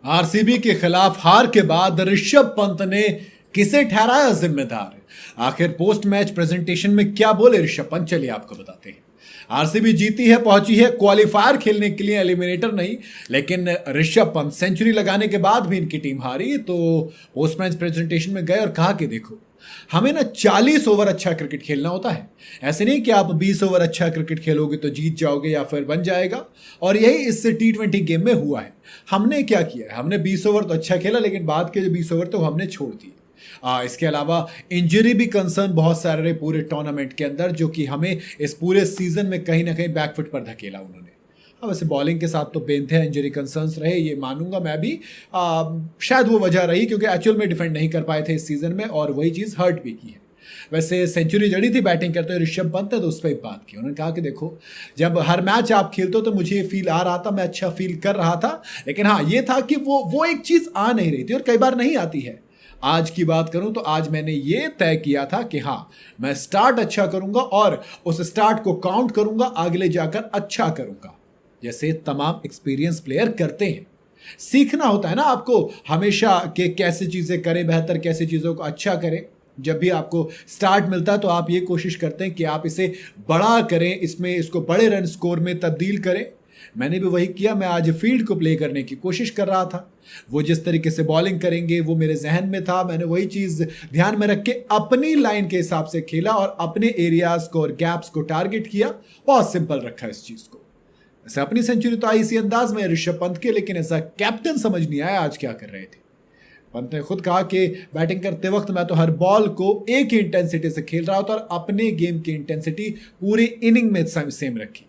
RCB के खिलाफ हार के बाद ऋषभ पंत ने किसे ठहराया जिम्मेदार? आखिर पोस्ट मैच प्रेजेंटेशन में क्या बोले ऋषभ पंत, चलिए आपको बताते हैं। आरसीबी जीती है, पहुंची है क्वालिफायर खेलने के लिए, एलिमिनेटर नहीं। लेकिन ऋषभ पंत सेंचुरी लगाने के बाद भी इनकी टीम हारी, तो पोस्ट मैच प्रेजेंटेशन में गए और कहा कि देखो, हमें ना 40 ओवर अच्छा क्रिकेट खेलना होता है। ऐसे नहीं कि आप 20 ओवर अच्छा क्रिकेट खेलोगे तो जीत जाओगे या फिर बन जाएगा। और यही इससे T20 गेम में हुआ है। हमने क्या किया है, हमने 20 ओवर तो अच्छा खेला, लेकिन बाद के जो 20 ओवर तो हमने छोड़ दिए। इसके अलावा इंजरी भी कंसर्न बहुत सारे रहे पूरे टूर्नामेंट के अंदर, जो कि हमें इस पूरे सीजन में कहीं ना कहीं बैकफुट पर धकेला उन्होंने। वैसे बॉलिंग के साथ तो बेंथे इंजरी कंसर्न्स रहे, ये मानूंगा मैं भी। शायद वो वजह रही क्योंकि एक्चुअल में डिफेंड नहीं कर पाए थे इस सीजन में, और वही चीज़ हर्ट भी की है। वैसे सेंचुरी जड़ी थी बैटिंग करते हुए ऋषभ पंत है, तो उस पर बात की। उन्होंने कहा कि देखो, जब हर मैच आप खेलते हो तो मुझे ये फील आ रहा था, मैं अच्छा फील कर रहा था, लेकिन हाँ ये था कि वो एक चीज़ आ नहीं रही थी, और कई बार नहीं आती है। आज की बात करूं तो आज मैंने ये तय किया था कि हाँ, मैं स्टार्ट अच्छा करूंगा और उस स्टार्ट को काउंट करूंगा, आगे जाकर अच्छा करूंगा, जैसे तमाम एक्सपीरियंस प्लेयर करते हैं। सीखना होता है ना आपको हमेशा कि कैसे चीज़ें करें बेहतर, कैसे चीज़ों को अच्छा करें। जब भी आपको स्टार्ट मिलता है तो आप ये कोशिश करते हैं कि आप इसे बड़ा करें, इसको बड़े रन स्कोर में तब्दील करें। मैंने भी वही किया। मैं आज फील्ड को प्ले करने की कोशिश कर रहा था। वो जिस तरीके से बॉलिंग करेंगे वो मेरे जहन में था। मैंने वही चीज़ ध्यान में रख के अपनी लाइन के हिसाब से खेला और अपने एरियाज को और गैप्स को टारगेट किया। बहुत सिंपल रखा इस चीज़ को। वैसे अपनी सेंचुरी तो आई इसी अंदाज में ऋषभ पंत के, लेकिन ऐसा कैप्टन समझ नहीं आया आज क्या कर रहे थे। पंत ने खुद कहा कि बैटिंग करते वक्त मैं तो हर बॉल को एक ही इंटेंसिटी से खेल रहा था और अपने गेम की इंटेंसिटी पूरी इनिंग में सेम रखी।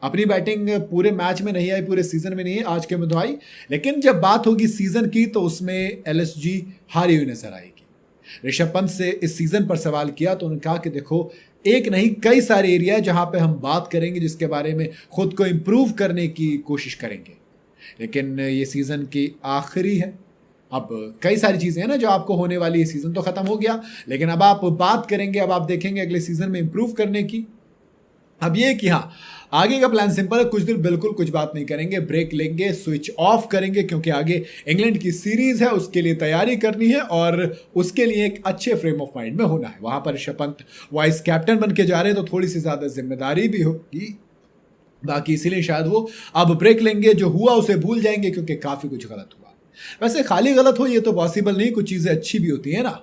अपनी बैटिंग पूरे मैच में नहीं आई, पूरे सीजन में नहीं है, आज के में तो आई, लेकिन जब बात होगी सीजन की तो उसमें LSG हारी हुई नजर आएगी। ऋषभ पंत से इस सीजन पर सवाल किया तो उन्होंने कहा कि देखो, एक नहीं कई सारे एरिया है जहां पे हम बात करेंगे, जिसके बारे में खुद को इम्प्रूव करने की कोशिश करेंगे, लेकिन ये सीजन की आखिरी है। अब कई सारी चीज़ें हैं ना जो आपको होने वाली है। सीजन तो ख़त्म हो गया, लेकिन अब आप बात करेंगे, अब आप देखेंगे अगले सीजन में इम्प्रूव करने की। अब ये कि हाँ, आगे का प्लान सिंपल है। कुछ दिन बिल्कुल कुछ बात नहीं करेंगे, ब्रेक लेंगे, स्विच ऑफ करेंगे, क्योंकि आगे इंग्लैंड की सीरीज है, उसके लिए तैयारी करनी है और उसके लिए एक अच्छे फ्रेम ऑफ माइंड में होना है। वहां पर ऋषभ पंत वाइस कैप्टन बन के जा रहे हैं, तो थोड़ी सी ज़्यादा जिम्मेदारी भी होगी। बाकी इसीलिए शायद वो अब ब्रेक लेंगे, जो हुआ उसे भूल जाएंगे, क्योंकि काफ़ी कुछ गलत हुआ। वैसे खाली गलत हो ये तो पॉसिबल नहीं, कुछ चीज़ें अच्छी भी होती है ना।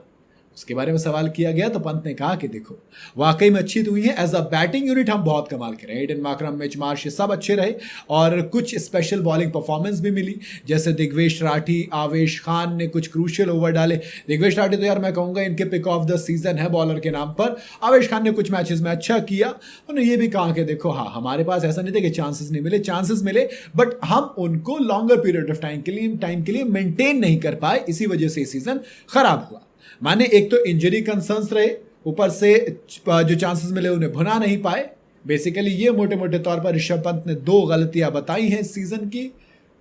उसके बारे में सवाल किया गया तो पंत ने कहा कि देखो, वाकई में अच्छी तो हुई है। एज अ बैटिंग यूनिट हम बहुत कमाल के रहे। एडन मार्करम, मिच मार्श, ये सब अच्छे रहे और कुछ स्पेशल बॉलिंग परफॉर्मेंस भी मिली, जैसे दिग्वेश राठी, आवेश खान ने कुछ क्रूशियल ओवर डाले। दिग्वेश राठी तो यार मैं कहूँगा इनके पिक ऑफ द सीजन है बॉलर के नाम पर। आवेश खान ने कुछ मैचेस में अच्छा किया। उन्होंने ये भी कहा कि देखो, हाँ हमारे पास ऐसा नहीं था कि चांसेस नहीं मिले, चांसेस मिले, बट हम उनको लॉन्गर पीरियड ऑफ टाइम के लिए मेंटेन नहीं कर पाए, इसी वजह से सीजन खराब हुआ। माने एक तो इंजरी कंसर्न्स रहे, ऊपर से जो चांसेस मिले उन्हें भुना नहीं पाए। बेसिकली ये मोटे मोटे तौर पर ऋषभ पंत ने 2 गलतियां बताई हैं इस सीजन की।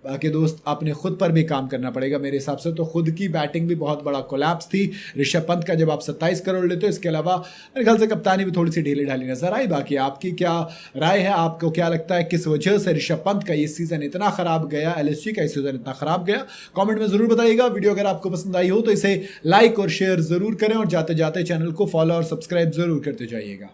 बाकी दोस्त आपने खुद पर भी काम करना पड़ेगा मेरे हिसाब से। तो खुद की बैटिंग भी बहुत बड़ा कोलैप्स थी ऋषभ पंत का, जब आप 27 करोड़ लेते हो। इसके अलावा मेरे ख्याल से कप्तानी भी थोड़ी सी ढीली ढाली नजर आई। बाकी आपकी क्या राय है, आपको क्या लगता है किस वजह से ऋषभ पंत का ये सीजन इतना खराब गया, LSG का ये सीजन इतना खराब गया? कॉमेंट में जरूर बताइएगा। वीडियो अगर आपको पसंद आई हो तो इसे लाइक और शेयर जरूर करें, और जाते जाते चैनल को फॉलो और सब्सक्राइब जरूर करते जाइएगा।